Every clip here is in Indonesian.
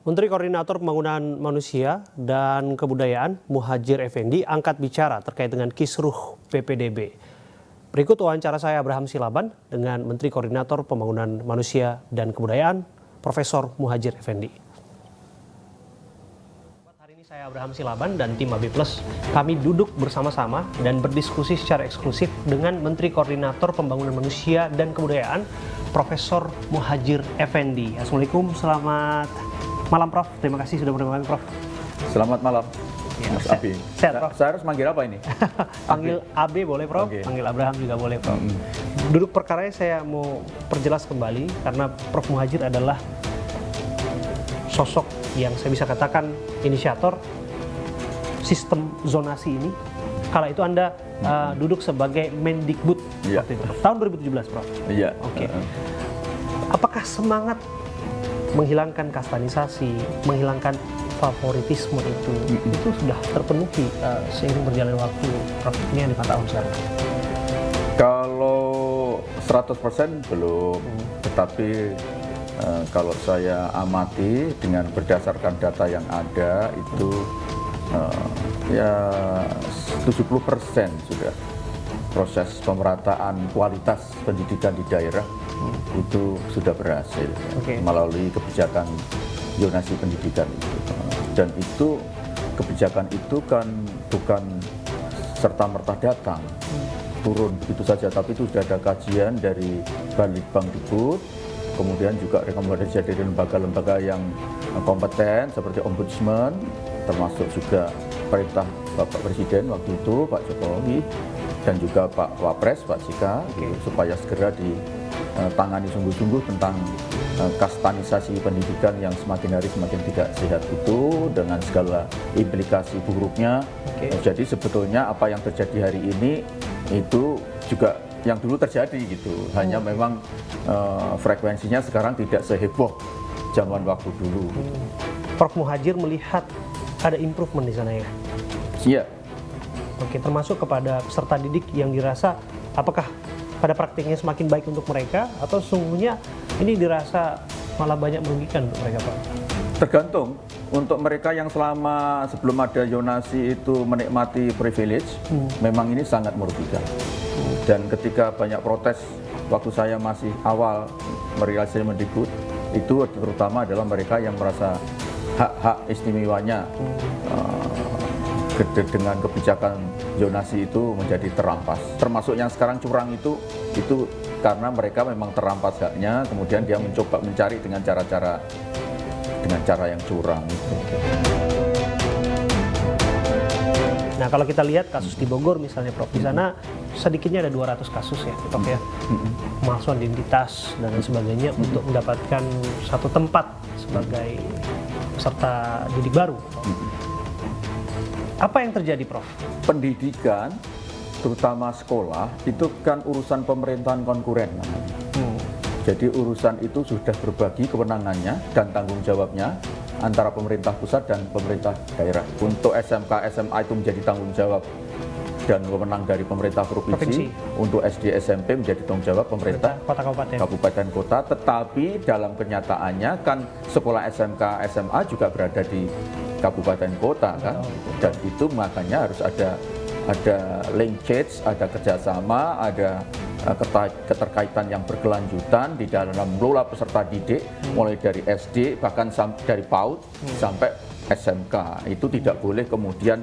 Menteri Koordinator Pembangunan Manusia dan Kebudayaan Muhadjir Effendi angkat bicara terkait dengan kisruh PPDB. Berikut wawancara saya Abraham Silaban dengan Menteri Koordinator Pembangunan Manusia dan Kebudayaan Profesor Muhadjir Effendi. Hari ini saya Abraham Silaban dan tim AB Plus, kami duduk bersama-sama dan berdiskusi secara eksklusif dengan Menteri Koordinator Pembangunan Manusia dan Kebudayaan Profesor Muhadjir Effendi. Assalamualaikum, selamat malam Prof. Terima kasih sudah bergabung Prof. Selamat malam, ya, Mas Abi. Sehat, Prof. Saya harus manggil apa ini? Panggil AB boleh Prof, okay. Panggil Abraham juga boleh Prof. Duduk perkaranya saya mau perjelas kembali karena Prof Muhadjir adalah sosok yang saya bisa katakan inisiator sistem zonasi ini. Kala itu Anda duduk sebagai Mendikbud waktu itu, tahun 2017 Prof. Iya. Oke. Apakah semangat menghilangkan kastanisasi, menghilangkan favoritisme itu sudah terpenuhi seiring berjalannya waktu, Prof? Ini yang dikatakan sekarang. Kalau 100% belum, tetapi kalau saya amati dengan berdasarkan data yang ada itu ya 70% sudah proses pemerataan kualitas pendidikan di daerah itu sudah berhasil melalui kebijakan zonasi pendidikan itu. Dan itu kebijakan itu kan bukan serta-merta datang turun begitu saja, tapi itu sudah ada kajian dari Balitbangdikbud, kemudian juga rekomendasi dari lembaga-lembaga yang kompeten seperti Ombudsman, termasuk juga perintah Bapak Presiden waktu itu, Pak Jokowi, dan juga Pak Wapres, Pak Jika, supaya segera ditangani sungguh-sungguh tentang kastanisasi pendidikan yang semakin hari semakin tidak sehat itu dengan segala implikasi buruknya. Jadi sebetulnya apa yang terjadi hari ini itu juga yang dulu terjadi gitu. Hanya memang frekuensinya sekarang tidak seheboh zaman waktu dulu. Prof Muhadjir melihat ada improvement di sana ya? Iya. Oke, termasuk kepada peserta didik yang dirasa apakah pada praktiknya semakin baik untuk mereka atau sungguhnya ini dirasa malah banyak merugikan untuk mereka, Pak? Tergantung. Untuk mereka yang selama sebelum ada zonasi itu menikmati privilege, memang ini sangat merugikan. Dan ketika banyak protes waktu saya masih awal merealisasi Mendikbud, itu terutama adalah mereka yang merasa hak-hak istimewanya dengan kebijakan zonasi itu menjadi terampas. Termasuk yang sekarang curang itu karena mereka memang terampas haknya, kemudian dia mencoba mencari dengan cara yang curang itu. Nah, kalau kita lihat kasus di Bogor misalnya Prof, di sana sedikitnya ada 200 kasus ya, Prof ya. Pemalsuan identitas dan lain sebagainya untuk mendapatkan satu tempat sebagai peserta didik baru. Apa yang terjadi, Prof? Pendidikan, terutama sekolah, itu kan urusan pemerintahan konkuren. Jadi urusan itu sudah berbagi kewenangannya dan tanggung jawabnya antara pemerintah pusat dan pemerintah daerah. Untuk SMK, SMA itu menjadi tanggung jawab dan wewenang dari pemerintah provinsi. Untuk SD, SMP menjadi tanggung jawab pemerintah kabupaten kota. Tetapi dalam kenyataannya kan sekolah SMK, SMA juga berada di kabupaten kota kan, dan itu makanya harus ada linkage, ada kerjasama, ada keterkaitan yang berkelanjutan di dalam mengelola peserta didik, mulai dari SD bahkan dari PAUD sampai SMK. Itu tidak boleh kemudian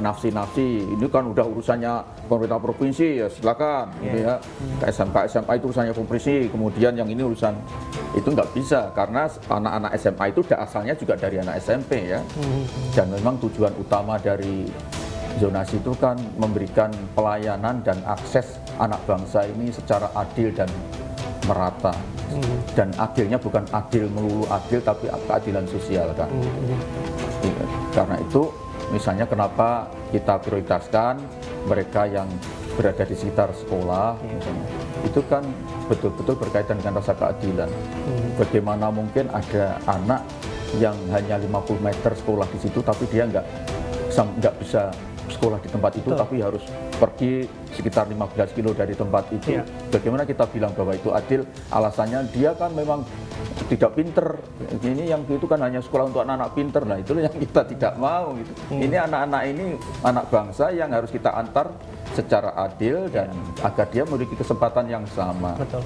nafsi-nafsi, ini kan udah urusannya pemerintah provinsi, ya silakan ya. SMK, SMA itu urusannya provinsi, kemudian yang ini urusan, itu nggak bisa, karena anak-anak SMA itu asalnya juga dari anak SMP ya. Dan memang tujuan utama dari zonasi itu kan memberikan pelayanan dan akses anak bangsa ini secara adil dan merata. Dan adilnya bukan adil melulu adil, tapi keadilan sosial kan. Karena itu misalnya kenapa kita prioritaskan mereka yang berada di sekitar sekolah, misalnya, itu kan betul-betul berkaitan dengan rasa keadilan. Bagaimana mungkin ada anak yang hanya 50 meter sekolah di situ, tapi dia nggak bisa sekolah di tempat itu, tapi harus pergi sekitar 15 kilo dari tempat itu. Bagaimana kita bilang bahwa itu adil? Alasannya dia kan memang tidak pinter. Ini yang itu kan hanya sekolah untuk anak-anak pinter. Nah, itulah yang kita tidak mau gitu. Ini anak-anak ini anak bangsa yang harus kita antar secara adil dan agar dia memiliki kesempatan yang sama. Betul.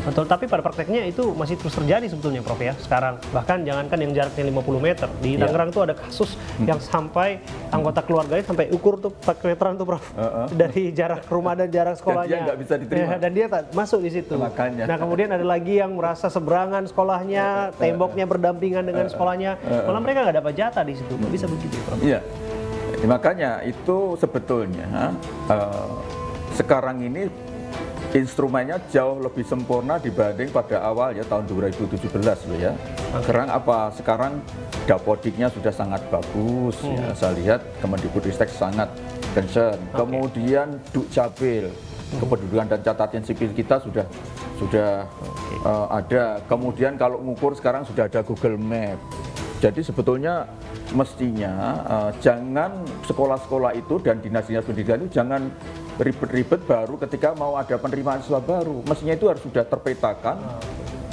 Betul, tapi pada prakteknya itu masih terus terjadi sebetulnya Prof ya sekarang. Bahkan jangankan yang jaraknya 50 meter. Di Tangerang tuh ada kasus yang sampai anggota keluarganya sampai ukur tuh 4 meteran tuh Prof. Dari jarak rumah dan jarak sekolahnya. Dan dia nggak bisa diterima. Dan dia tak masuk di situ. Makanya. Nah, kemudian ada lagi yang merasa seberangan sekolahnya, temboknya berdampingan dengan sekolahnya. Malah mereka nggak dapat jatah di situ. Nggak bisa begitu ya Prof. Iya. Makanya itu sebetulnya sekarang ini instrumennya jauh lebih sempurna dibanding pada awal ya tahun 2017 loh ya. Sekarang apa? Sekarang Dapodiknya sudah sangat bagus ya. Saya lihat Kemendikbudristek sangat concern. Kemudian Dukcapil kependudukan dan catatan sipil kita sudah ada. Kemudian kalau mengukur sekarang sudah ada Google Map. Jadi sebetulnya mestinya jangan sekolah-sekolah itu dan dinas-dinas pendidikan itu jangan ribet-ribet baru ketika mau ada penerimaan siswa baru. Mestinya itu harus sudah terpetakan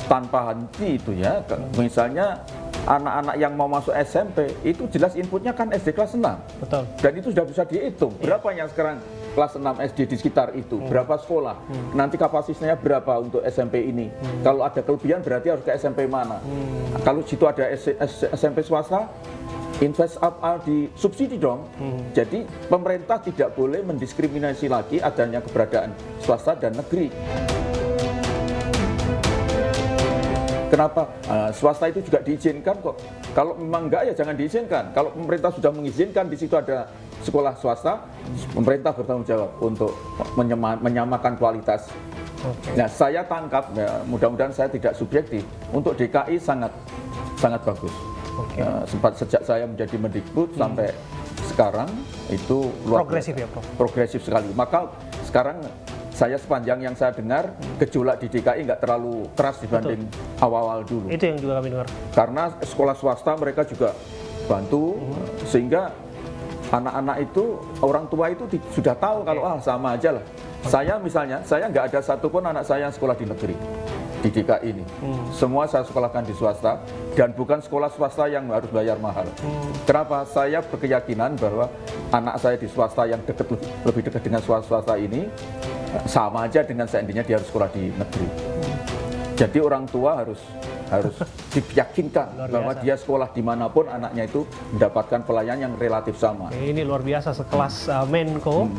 tanpa henti itu ya. Misalnya anak-anak yang mau masuk SMP itu jelas inputnya kan SD kelas 6. Betul. Dan itu sudah bisa dihitung. Berapa yang sekarang kelas 6 SD di sekitar itu, berapa sekolah, nanti kapasitasnya berapa untuk SMP ini. Kalau ada kelebihan berarti harus ke SMP mana. Kalau situ ada SMP swasta, invest di subsidi dong. Jadi pemerintah tidak boleh mendiskriminasi lagi adanya keberadaan swasta dan negeri. Kenapa? Swasta itu juga diizinkan kok. Kalau memang enggak ya jangan diizinkan. Kalau pemerintah sudah mengizinkan di situ ada sekolah swasta, pemerintah bertanggung jawab untuk menyamakan kualitas. Nah, saya tangkap, ya, mudah-mudahan saya tidak subjektif. Untuk DKI sangat bagus. Sempat sejak saya menjadi Mendikbud sampai sekarang itu luar Progresif ya Prof? Progresif sekali. Maka sekarang saya sepanjang yang saya dengar gejolak di DKI nggak terlalu keras dibanding awal-awal dulu. Itu yang juga kami dengar. Karena sekolah swasta mereka juga bantu sehingga anak-anak itu orang tua itu sudah tahu kalau sama aja lah. Saya misalnya, saya nggak ada satupun anak saya yang sekolah di negeri di DKI ini. Semua saya sekolahkan di swasta dan bukan sekolah swasta yang harus bayar mahal. Kenapa? Saya berkeyakinan bahwa anak saya di swasta yang lebih dekat dengan swasta ini sama aja dengan seandainya dia harus sekolah di negeri. Jadi orang tua harus diyakinkan bahwa dia sekolah dimanapun anaknya itu mendapatkan pelayanan yang relatif sama. Ini luar biasa sekelas Menko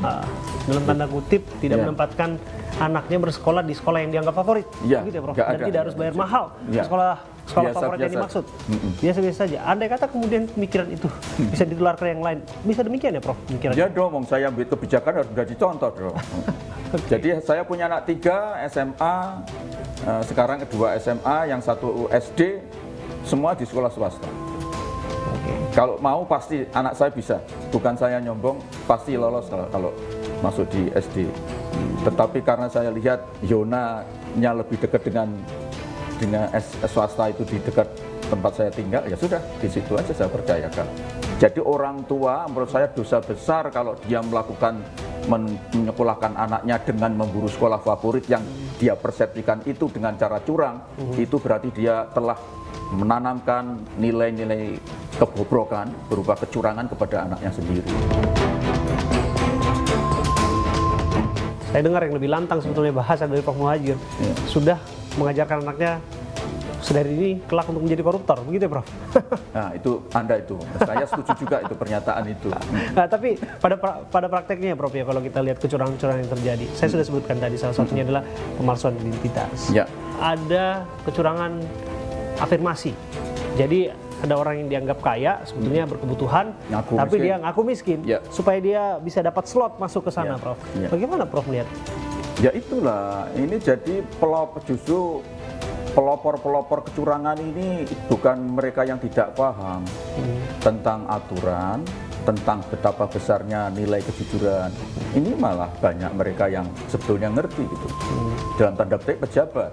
dalam tanda kutip tidak menempatkan anaknya bersekolah di sekolah yang dianggap favorit, gitu ya Prof. Dan tidak harus bayar mahal sekolah favorit yang dimaksud. Biasa-biasa saja. Andai kata kemudian pemikiran itu bisa ditularkan yang lain, bisa demikian ya Prof? Ya dong, saya ambil kebijakan harus menjadi contoh dong. Jadi saya punya anak 3 SMA. Sekarang kedua SMA, yang satu SD, semua di sekolah swasta. Kalau mau pasti anak saya bisa, bukan saya nyombong, pasti lolos kalau masuk di SD. Tetapi karena saya lihat zonanya lebih dekat dengan swasta itu di dekat tempat saya tinggal, ya sudah di situ aja saya percayakan. Jadi orang tua menurut saya dosa besar kalau dia melakukan menyekolahkan anaknya dengan memburu sekolah favorit yang dia persepsikan itu dengan cara curang. Itu berarti dia telah menanamkan nilai-nilai kebobrokan berupa kecurangan kepada anaknya sendiri. Saya dengar yang lebih lantang sebetulnya bahasa dari Prof. Muhadjir, sudah mengajarkan anaknya sedari ini kelak untuk menjadi koruptor, begitu ya Prof? Nah itu Anda itu, saya setuju juga itu pernyataan itu. Nah, tapi pada prakteknya Prof ya, kalau kita lihat kecurangan-kecurangan yang terjadi, saya sudah sebutkan tadi salah satunya adalah pemalsuan identitas. Ya. Ada kecurangan afirmasi, jadi ada orang yang dianggap kaya, sebetulnya berkebutuhan, tapi dia ngaku miskin, supaya dia bisa dapat slot masuk ke sana, Prof. Bagaimana Prof melihat? Ya itulah, ini jadi justru pelopor-pelopor kecurangan ini bukan mereka yang tidak paham tentang aturan, tentang betapa besarnya nilai kejujuran. Ini malah banyak mereka yang sebetulnya ngerti gitu. Dalam tanda petik pejabat.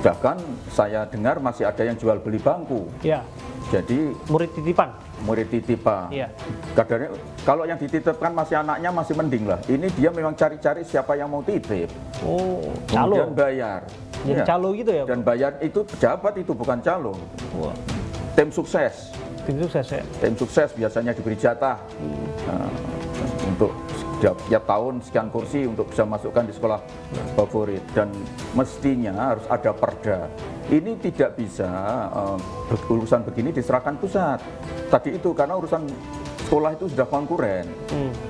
Bahkan saya dengar masih ada yang jual beli bangku. Ya. Jadi murid titipan. Murid titipan. Iya. Kadarnya kalau yang dititipkan masih anaknya masih mending lah. Ini dia memang cari-cari siapa yang mau titip. Oh, kemudian bayar. Jadi Iya. calo gitu ya, Pak? Dan bayar itu pejabat itu bukan calo. Wah, Tim sukses. tim sukses ya. Tim sukses biasanya diberi jatah untuk tiap tahun sekian kursi untuk bisa masukkan di sekolah favorit, dan mestinya harus ada perda. Ini tidak bisa urusan begini diserahkan pusat. Tadi itu karena urusan sekolah itu sudah konkuren.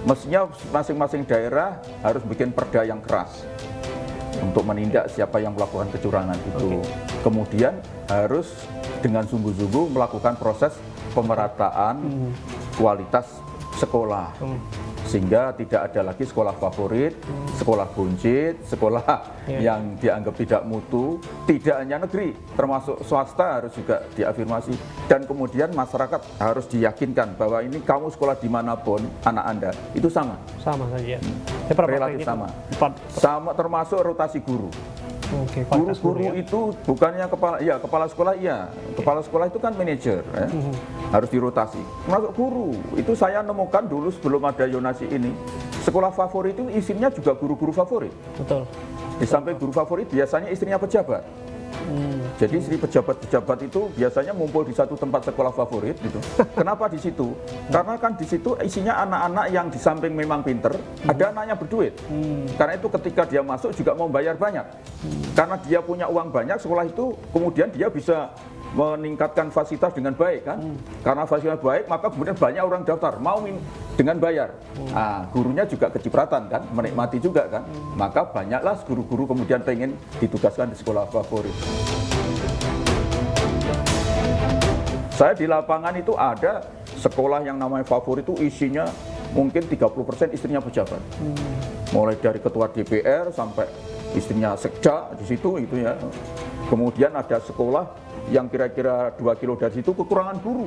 Mestinya masing-masing daerah harus bikin perda yang keras untuk menindak siapa yang melakukan kecurangan itu. Kemudian harus dengan sungguh-sungguh melakukan proses pemerataan kualitas sekolah. Sehingga tidak ada lagi sekolah favorit, sekolah buncit, sekolah yang dianggap tidak mutu. Tidak hanya negeri, termasuk swasta harus juga diafirmasi. Dan kemudian masyarakat harus diyakinkan bahwa ini kamu sekolah dimanapun, anak Anda, itu sama. Sama saja. Saya pernah Relatif pakai sama. Empat. Sama termasuk rotasi guru. Oke, kualitas Guru-guru ya. itu bukannya kepala sekolah iya. Kepala sekolah itu kan manajer, ya. Harus dirotasi. Masuk guru, itu saya nemukan dulu sebelum ada Yonasi ini. Sekolah favorit itu isinya juga guru-guru favorit. Betul. Di samping guru favorit biasanya istrinya pejabat. Jadi istri pejabat-pejabat itu biasanya ngumpul di satu tempat sekolah favorit gitu. Kenapa di situ? Karena kan di situ isinya anak-anak yang di samping memang pinter, ada anaknya berduit. Karena itu ketika dia masuk juga mau bayar banyak. Karena dia punya uang banyak, sekolah itu kemudian dia bisa meningkatkan fasilitas dengan baik kan. Karena fasilitas baik, maka kemudian banyak orang daftar mau dengan bayar. Nah, gurunya juga kecipratan kan, menikmati juga kan. Maka banyaklah guru-guru kemudian pengen ditugaskan di sekolah favorit. Saya di lapangan itu ada sekolah yang namanya favorit itu isinya mungkin 30% istrinya pejabat. Mulai dari ketua DPR sampai istrinya sekda di situ itu ya. Kemudian ada sekolah yang kira-kira 2 kilo dari situ kekurangan guru.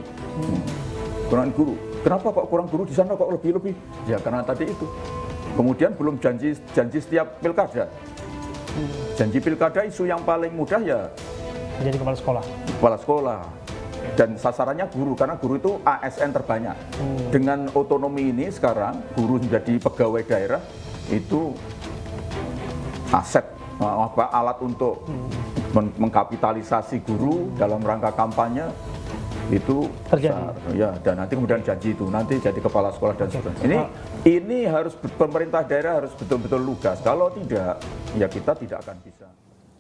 Kekurangan guru. Kenapa kok kurang guru di sana kok lebih-lebih? Ya karena tadi itu. Kemudian belum janji setiap pilkada. Janji pilkada isu yang paling mudah ya Jadi kepala sekolah. kepala sekolah. Dan sasarannya guru, karena guru itu ASN terbanyak. Dengan otonomi ini sekarang, guru menjadi pegawai daerah, itu aset, alat untuk mengkapitalisasi guru dalam rangka kampanye, itu Terjadi. besar. Ya, dan nanti kemudian janji itu, nanti jadi kepala sekolah dan sebagainya. Ini harus pemerintah daerah harus betul-betul lugas. Kalau tidak, ya kita tidak akan bisa.